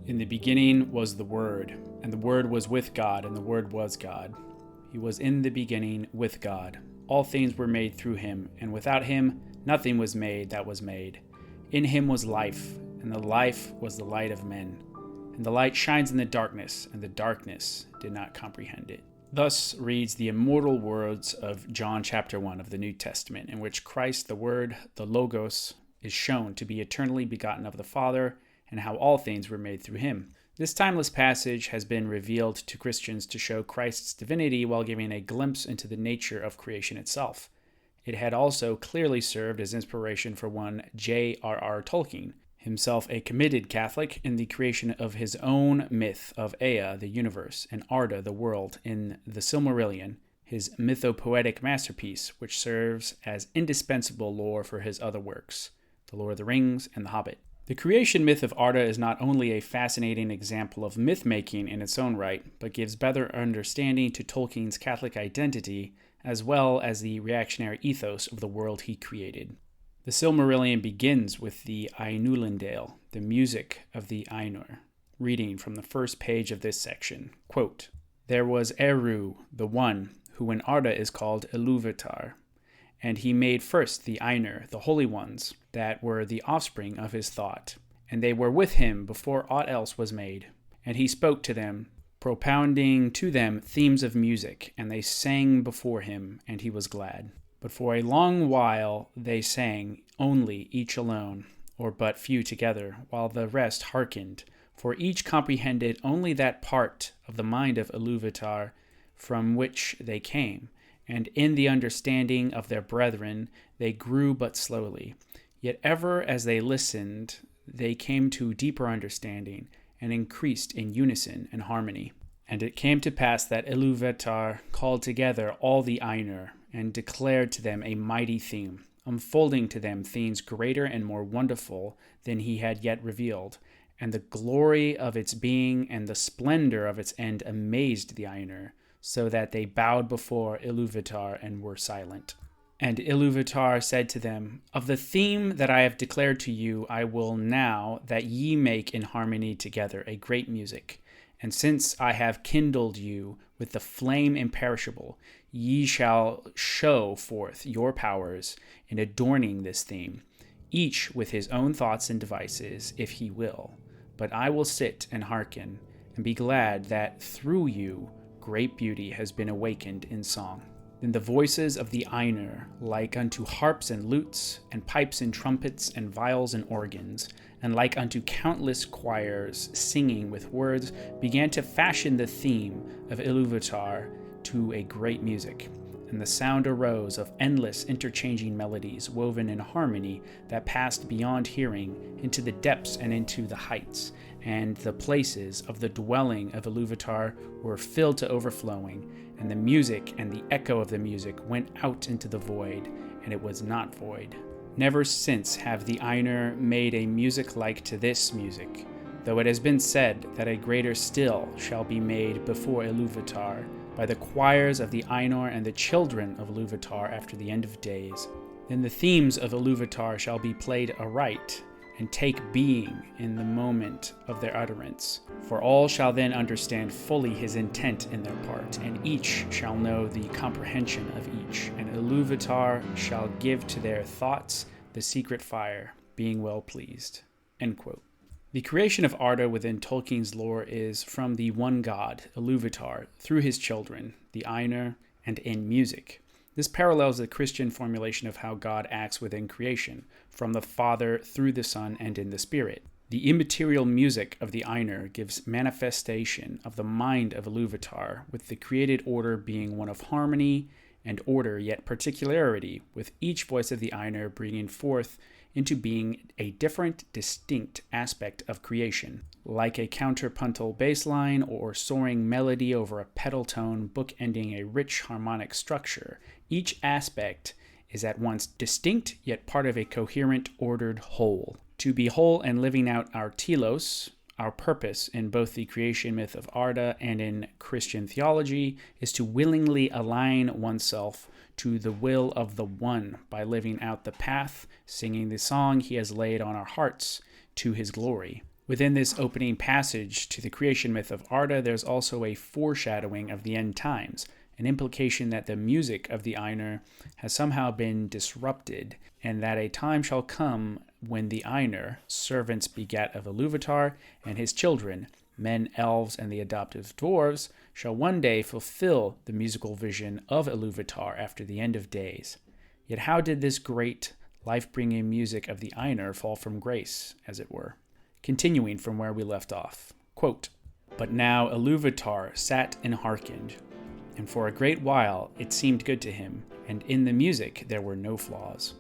In the beginning was the Word, and the Word was with God, and the Word was God. He was in the beginning with God. All things were made through him, and without him nothing was made that was made. In him was life, and the life was the light of men. And the light shines in the darkness, and the darkness did not comprehend it. Thus reads the immortal words of John chapter 1 of the New Testament, in which Christ, the Word, the Logos, is shown to be eternally begotten of the Father, and how all things were made through him. This timeless passage has been revealed to Christians to show Christ's divinity while giving a glimpse into the nature of creation itself. It had also clearly served as inspiration for one J.R.R. Tolkien, himself a committed Catholic, in the creation of his own myth of Ea, the universe, and Arda, the world, in the Silmarillion, his mythopoetic masterpiece, which serves as indispensable lore for his other works, The Lord of the Rings and The Hobbit. The creation myth of Arda is not only a fascinating example of myth-making in its own right, but gives better understanding to Tolkien's Catholic identity, as well as the reactionary ethos of the world he created. The Silmarillion begins with the Ainulindale, the music of the Ainur. Reading from the first page of this section, quote, "There was Eru, the one, who in Arda is called Iluvatar. And he made first the Ainur, the holy ones, that were the offspring of his thought. And they were with him before aught else was made. And he spoke to them, propounding to them themes of music, and they sang before him, and he was glad. But for a long while they sang, only each alone, or but few together, while the rest hearkened, for each comprehended only that part of the mind of Iluvatar from which they came. And in the understanding of their brethren they grew but slowly. Yet ever as they listened, they came to deeper understanding, and increased in unison and harmony. And it came to pass that Iluvatar called together all the Ainur, and declared to them a mighty theme, unfolding to them things greater and more wonderful than he had yet revealed. And the glory of its being and the splendor of its end amazed the Ainur, so that they bowed before Iluvatar and were silent. And Iluvatar said to them, Of the theme that I have declared to you, I will now that ye make in harmony together a great music. And since I have kindled you with the flame imperishable, ye shall show forth your powers in adorning this theme, each with his own thoughts and devices, if he will. But I will sit and hearken, and be glad that through you great beauty has been awakened in song. Then the voices of the Ainur, like unto harps and lutes, and pipes and trumpets, and viols and organs, and like unto countless choirs singing with words, began to fashion the theme of Iluvatar to a great music. And the sound arose of endless interchanging melodies woven in harmony that passed beyond hearing into the depths and into the heights, and the places of the dwelling of Iluvatar were filled to overflowing, and the music and the echo of the music went out into the void, and it was not void. Never since have the Ainur made a music like to this music, though it has been said that a greater still shall be made before Iluvatar by the choirs of the Ainur and the children of Iluvatar after the end of days. Then the themes of Iluvatar shall be played aright, and take being in the moment of their utterance. For all shall then understand fully his intent in their part, and each shall know the comprehension of each, and Iluvatar shall give to their thoughts the secret fire, being well pleased." End quote. The creation of Arda within Tolkien's lore is from the one god, Iluvatar, through his children, the Ainur, and in music. This parallels the Christian formulation of how God acts within creation, from the Father through the Son and in the Spirit. The immaterial music of the Ainur gives manifestation of the mind of Iluvatar, with the created order being one of harmony and order, yet particularity, with each voice of the Ainur bringing forth into being a different, distinct aspect of creation, like a counterpuntal bass line or soaring melody over a pedal tone bookending a rich harmonic structure. Each aspect is at once distinct, yet part of a coherent, ordered whole. To be whole and living out our telos, our purpose in both the creation myth of Arda and in Christian theology, is to willingly align oneself to the will of the One by living out the path, singing the song he has laid on our hearts to his glory. Within this opening passage to the creation myth of Arda, there's also a foreshadowing of the end times, an implication that the music of the Ainur has somehow been disrupted, and that a time shall come when the Ainur, servants begat of Iluvatar, and his children, men, elves, and the adoptive dwarves, shall one day fulfill the musical vision of Iluvatar after the end of days. Yet how did this great, life-bringing music of the Ainur fall from grace, as it were? Continuing from where we left off, quote, "But now Iluvatar sat and hearkened, and for a great while it seemed good to him, and in the music there were no flaws.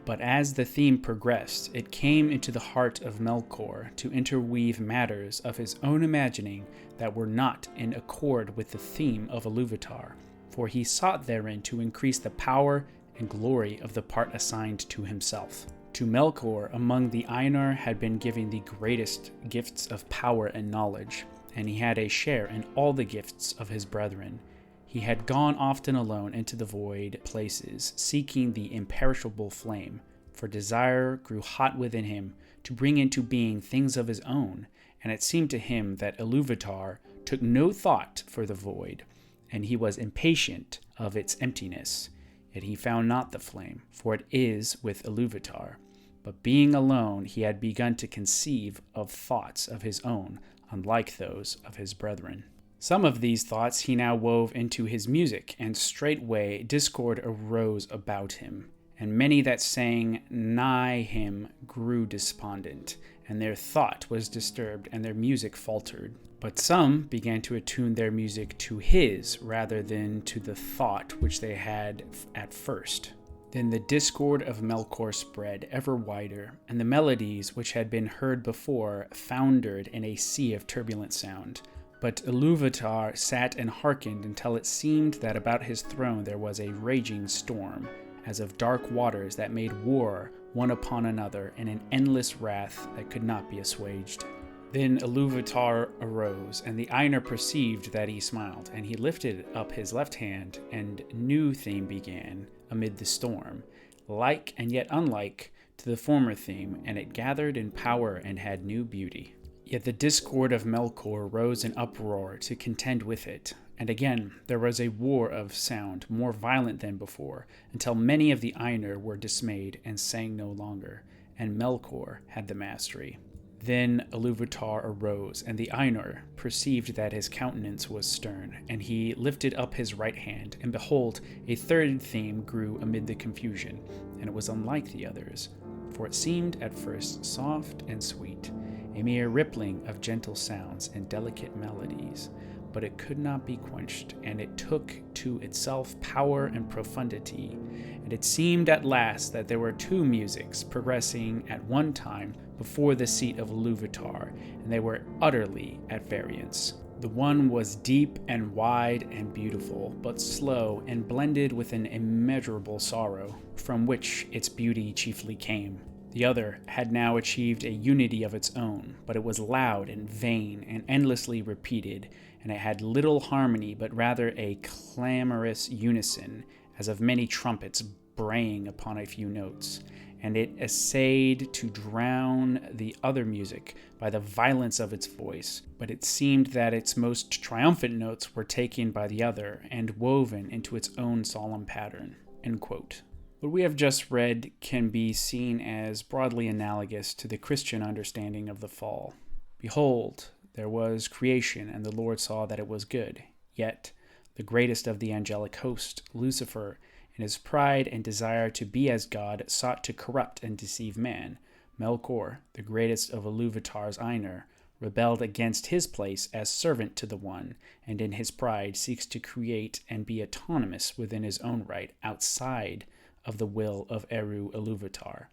But as the theme progressed, it came into the heart of Melkor to interweave matters of his own imagining that were not in accord with the theme of Iluvatar, for he sought therein to increase the power and glory of the part assigned to himself. To Melkor, among the Ainur had been given the greatest gifts of power and knowledge, and he had a share in all the gifts of his brethren. He had gone often alone into the void places, seeking the imperishable flame, for desire grew hot within him to bring into being things of his own, and it seemed to him that Iluvatar took no thought for the void, and he was impatient of its emptiness. Yet he found not the flame, for it is with Iluvatar. But being alone, he had begun to conceive of thoughts of his own, unlike those of his brethren. Some of these thoughts he now wove into his music, and straightway discord arose about him. And many that sang nigh him grew despondent, and their thought was disturbed, and their music faltered. But some began to attune their music to his rather than to the thought which they had at first. Then the discord of Melkor spread ever wider, and the melodies which had been heard before foundered in a sea of turbulent sound. But Iluvatar sat and hearkened until it seemed that about his throne there was a raging storm, as of dark waters that made war one upon another in an endless wrath that could not be assuaged. Then Iluvatar arose, and the Ainur perceived that he smiled, and he lifted up his left hand, and new theme began amid the storm, like and yet unlike to the former theme, and it gathered in power and had new beauty. Yet the discord of Melkor rose in uproar to contend with it, and again there was a war of sound more violent than before, until many of the Ainur were dismayed and sang no longer, and Melkor had the mastery. Then Iluvatar arose, and the Ainur perceived that his countenance was stern, and he lifted up his right hand, and behold, a third theme grew amid the confusion, and it was unlike the others, for it seemed at first soft and sweet, a mere rippling of gentle sounds and delicate melodies, but it could not be quenched, and it took to itself power and profundity, and it seemed at last that there were two musics progressing at one time before the seat of Iluvatar, and they were utterly at variance. The one was deep and wide and beautiful, but slow and blended with an immeasurable sorrow, from which its beauty chiefly came. The other had now achieved a unity of its own, but it was loud and vain and endlessly repeated, and it had little harmony, but rather a clamorous unison, as of many trumpets braying upon a few notes, and it essayed to drown the other music by the violence of its voice, but it seemed that its most triumphant notes were taken by the other and woven into its own solemn pattern." End quote. What we have just read can be seen as broadly analogous to the Christian understanding of the fall. Behold, there was creation, and the Lord saw that it was good. Yet the greatest of the angelic host, Lucifer, in his pride and desire to be as God, sought to corrupt and deceive man. Melkor, the greatest of Iluvatar's Ainur, rebelled against his place as servant to the One, and in his pride seeks to create and be autonomous within his own right, outside of the will of Eru Iluvatar.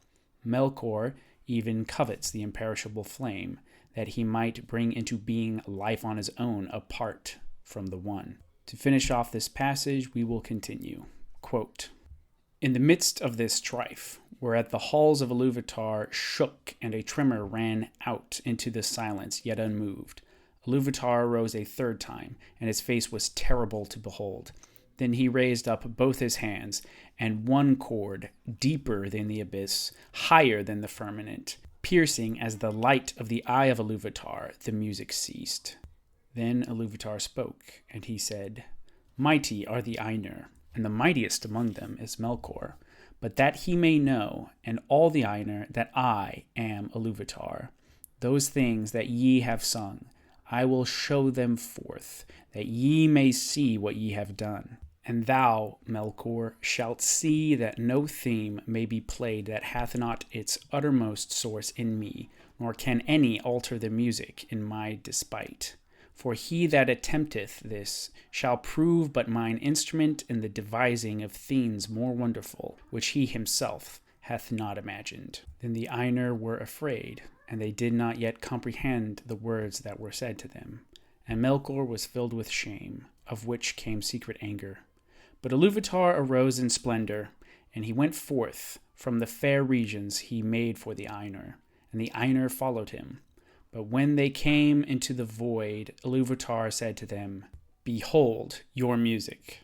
Melkor even covets the imperishable flame, that he might bring into being life on his own apart from the One. To finish off this passage, we will continue. Quote, "In the midst of this strife, whereat the halls of Iluvatar shook and a tremor ran out into the silence, yet unmoved, Iluvatar rose a third time, and his face was terrible to behold. Then he raised up both his hands, and one chord, deeper than the abyss, higher than the firmament, Piercing as the light of the eye of Iluvatar, the music ceased. Then Iluvatar spoke, and he said, "Mighty are the Ainur, and the mightiest among them is Melkor. But that he may know, and all the Ainur, that I am Iluvatar, those things that ye have sung, I will show them forth, that ye may see what ye have done. And thou, Melkor, shalt see that no theme may be played that hath not its uttermost source in me, nor can any alter the music in my despite. For he that attempteth this shall prove but mine instrument in the devising of things more wonderful, which he himself hath not imagined." Then the Ainur were afraid, and they did not yet comprehend the words that were said to them. And Melkor was filled with shame, of which came secret anger. But Iluvatar arose in splendor, and he went forth from the fair regions he made for the Ainur, and the Ainur followed him. But when they came into the void, Iluvatar said to them, "Behold your music."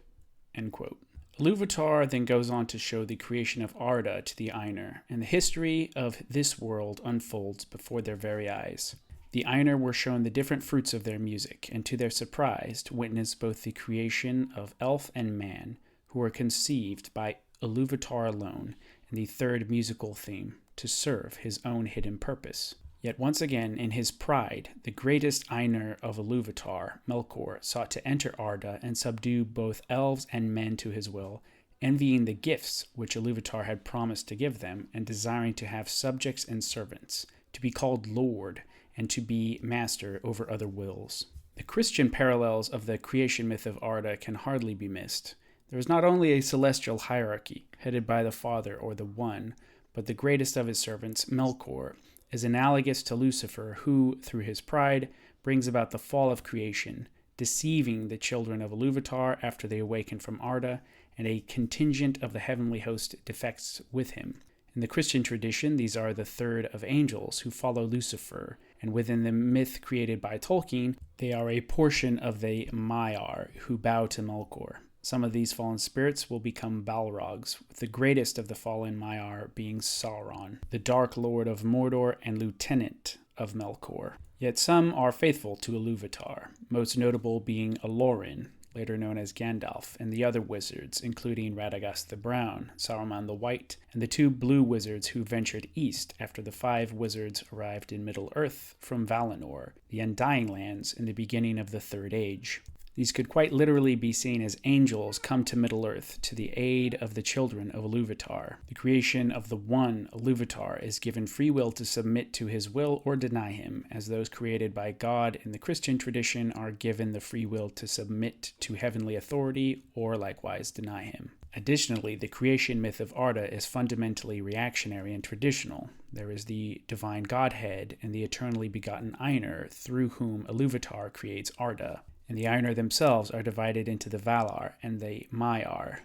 End quote. Iluvatar then goes on to show the creation of Arda to the Ainur, and the history of this world unfolds before their very eyes. The Ainur were shown the different fruits of their music, and to their surprise witnessed both the creation of elf and man, who were conceived by Iluvatar alone, and the third musical theme, to serve his own hidden purpose. Yet once again, in his pride, the greatest Ainur of Iluvatar, Melkor, sought to enter Arda and subdue both elves and men to his will, envying the gifts which Iluvatar had promised to give them, and desiring to have subjects and servants, to be called Lord, and to be master over other wills. The Christian parallels of the creation myth of Arda can hardly be missed. There is not only a celestial hierarchy, headed by the Father or the One, but the greatest of his servants, Melkor, is analogous to Lucifer, who, through his pride, brings about the fall of creation, deceiving the children of Iluvatar after they awaken from Arda, and a contingent of the heavenly host defects with him. In the Christian tradition, these are the third of angels who follow Lucifer, and within the myth created by Tolkien, they are a portion of the Maiar, who bow to Melkor. Some of these fallen spirits will become Balrogs, with the greatest of the fallen Maiar being Sauron, the Dark Lord of Mordor and lieutenant of Melkor. Yet some are faithful to Iluvatar, most notable being Alorin, later known as Gandalf, and the other wizards, including Radagast the Brown, Saruman the White, and the 2 blue wizards who ventured east after the 5 wizards arrived in Middle-earth from Valinor, the Undying Lands, in the beginning of the Third Age. These could quite literally be seen as angels come to Middle-earth to the aid of the children of Iluvatar. The creation of the one Iluvatar is given free will to submit to his will or deny him, as those created by God in the Christian tradition are given the free will to submit to heavenly authority or likewise deny him. Additionally, the creation myth of Arda is fundamentally reactionary and traditional. There is the divine Godhead and the eternally begotten Ainur, through whom Iluvatar creates Arda. And the Ainur themselves are divided into the Valar and the Maiar,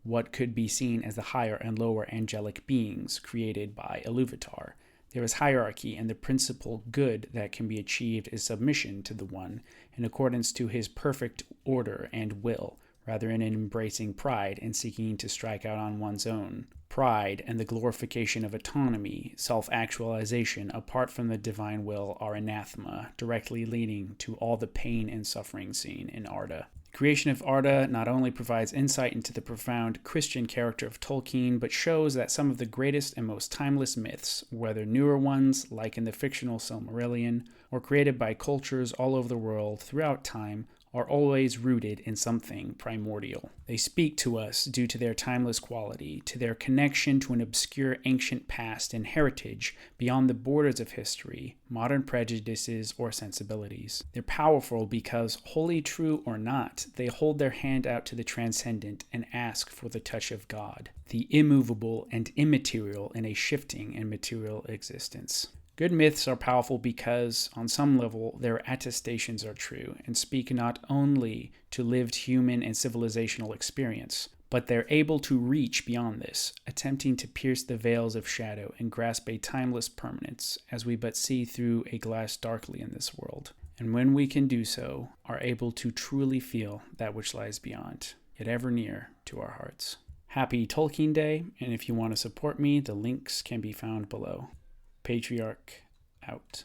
what could be seen as the higher and lower angelic beings created by Iluvatar. There is hierarchy, and the principal good that can be achieved is submission to the One, in accordance to his perfect order and will, rather than embracing pride and seeking to strike out on one's own. Pride and the glorification of autonomy, self-actualization apart from the divine will are anathema, directly leading to all the pain and suffering seen in Arda. The creation of Arda not only provides insight into the profound Christian character of Tolkien, but shows that some of the greatest and most timeless myths, whether newer ones like in the fictional Silmarillion, or created by cultures all over the world throughout time, are always rooted in something primordial. They speak to us due to their timeless quality, to their connection to an obscure ancient past and heritage beyond the borders of history, modern prejudices, or sensibilities. They're powerful because, wholly true or not, they hold their hand out to the transcendent and ask for the touch of God, the immovable and immaterial in a shifting and material existence. Good myths are powerful because, on some level, their attestations are true and speak not only to lived human and civilizational experience, but they're able to reach beyond this, attempting to pierce the veils of shadow and grasp a timeless permanence, as we but see through a glass darkly in this world. And when we can do so, are able to truly feel that which lies beyond, yet ever near to our hearts. Happy Tolkien Day, and if you want to support me, the links can be found below. Patriarch out.